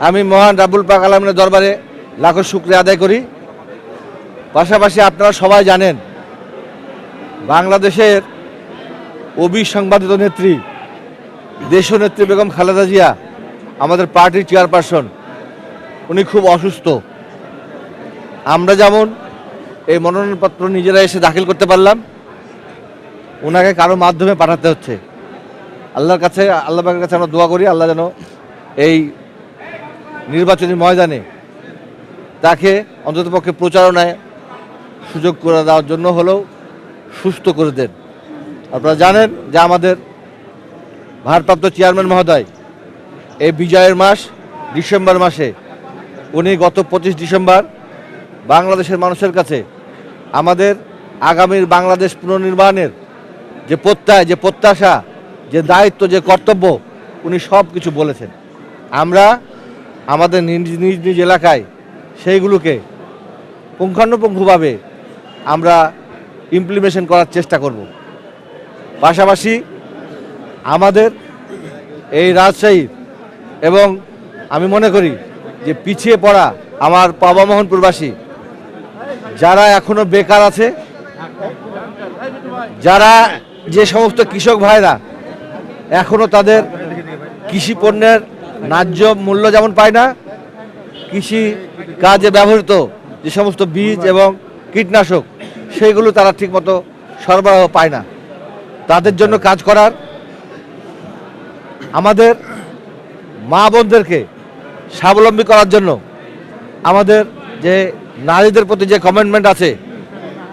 আমি মহান রাব্বুল পাক আলামিনের দরবারে লাখো শুকরিয়া আদায় করি। পাশাপাশি আপনারা সবাই জানেন বাংলাদেশের অবিসংবাদিত নেত্রী দেশনেত্রী বেগম খালেদা জিয়া আমাদের পার্টির চেয়ারপারসন, উনি খুব অসুস্থ। আমরা যেমন এই মনোনয়নপত্র নিজেরা এসে দাখিল করতে পারলাম, ওনাকে কারো মাধ্যমে পাঠাতে হচ্ছে। আল্লাহর কাছে, আল্লাহ পাকের কাছে আমরা দোয়া করি আল্লাহ যেন এই নির্বাচনী ময়দানে তাকে অন্ততপক্ষে প্রচারণায় সুযোগ করে দেওয়ার জন্য হলেও সুস্থ করে দেন। আপনারা জানেন যে আমাদের ভারপ্রাপ্ত চেয়ারম্যান মহোদয় এই বিজয়ের মাস ডিসেম্বর মাসে উনি গত 25 ডিসেম্বর বাংলাদেশের মানুষের কাছে আমাদের আগামীর বাংলাদেশ পুনর্নির্মাণের যে প্রত্যয়, যে প্রত্যাশা, যে দায়িত্ব, যে কর্তব্য, উনি সব কিছু বলেছেন। আমরা আমাদের নিজ নিজ এলাকায় সেইগুলোকে পুঙ্খানুপুঙ্খভাবে আমরা ইমপ্লিমেন্টেশন করার চেষ্টা করব। পাশাপাশি আমাদের এই রাজশাহীর এবং আমি মনে করি যে পিছিয়ে পড়া আমার পাবামোহনপুরবাসী যারা এখনো বেকার আছে, যারা যে সমস্ত কৃষক ভাইরা এখনো তাদের কৃষি পণ্যের ন্যায্য মূল্য যেমন পায় না, কৃষি কাজে ব্যবহৃত যে সমস্ত বীজ এবং কীটনাশক সেইগুলো তারা ঠিকমতো সরবরাহ পায় না, তাদের জন্য কাজ করার, আমাদের মা বোনদেরকে স্বাবলম্বী করার জন্য আমাদের যে নারীদের প্রতি যে কমিটমেন্ট আছে,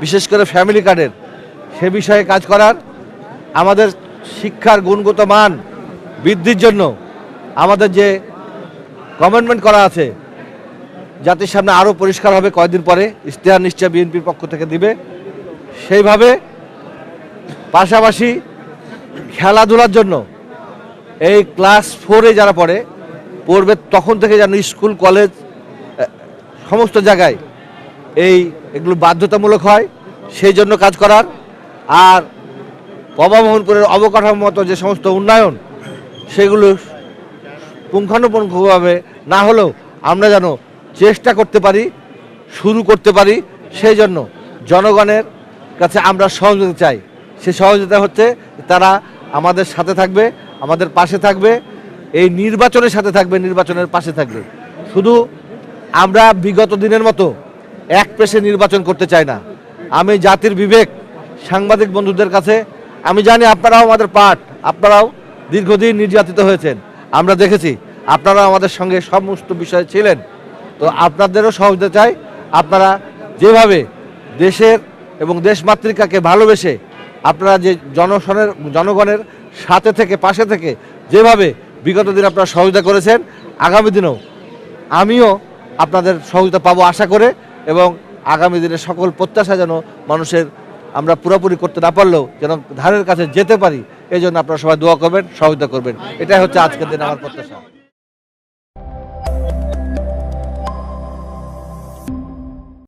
বিশেষ করে ফ্যামিলি কার্ডের, সে বিষয়ে কাজ করার, আমাদের শিক্ষার গুণগত মান বৃদ্ধির জন্য আমাদের যে কমিটমেন্ট করা আছে, জাতির সামনে আরও পরিষ্কার হবে কয়েকদিন পরে, ইশতেহার নিশ্চয় বিএনপির পক্ষ থেকে দিবে সেইভাবে। পাশাপাশি খেলাধুলার জন্য এই ক্লাস 4-এ যারা পড়বে তখন থেকে যেন স্কুল কলেজ সমস্ত জায়গায় এগুলো বাধ্যতামূলক হয়, সেই জন্য কাজ করার। আর পাবামোহনপুরের অবকাঠামোগত যে সমস্ত উন্নয়ন সেগুলো পুঙ্খানুপুঙ্খভাবে না হলেও আমরা যেন চেষ্টা করতে পারি, শুরু করতে পারি, সেই জন্য জনগণের কাছে আমরা সহযোগিতা চাই। সে সহযোগিতা হচ্ছে তারা আমাদের সাথে থাকবে, আমাদের পাশে থাকবে, এই নির্বাচনের সাথে থাকবে, নির্বাচনের পাশে থাকবে। শুধু আমরা বিগত দিনের মতো এক পেশে নির্বাচন করতে চাই না। আমি জাতির বিবেক সাংবাদিক বন্ধুদের কাছে, আমি জানি আপনারাও আমাদের পার্ট, আপনারাও দীর্ঘদিন নির্যাতিত হয়েছেন, আমরা দেখেছি, আপনারাও আমাদের সঙ্গে সমস্ত বিষয়ে ছিলেন। তো আপনাদেরও সহযোগিতা চাই। আপনারা যেভাবে দেশের এবং দেশমাতৃকাকে ভালোবেসে আপনারা যে জনগণের সাথে থেকে, পাশে থেকে যেভাবে বিগত দিন আপনারা সহযোগিতা করেছেন, আগামী দিনেও আমিও আপনাদের সহযোগিতা পাবো আশা করে, এবং আগামী দিনে সকল প্রত্যাশা যেন মানুষের আমরা পুরোপুরি করতে না পারলেও যেন ধারের কাছে যেতে পারি, এই জন্য আপনারা সবাই দোয়া করবেন, সহযোগিতা করবেন। এটাই হচ্ছে আজকের দিন আমার প্রত্যাশা।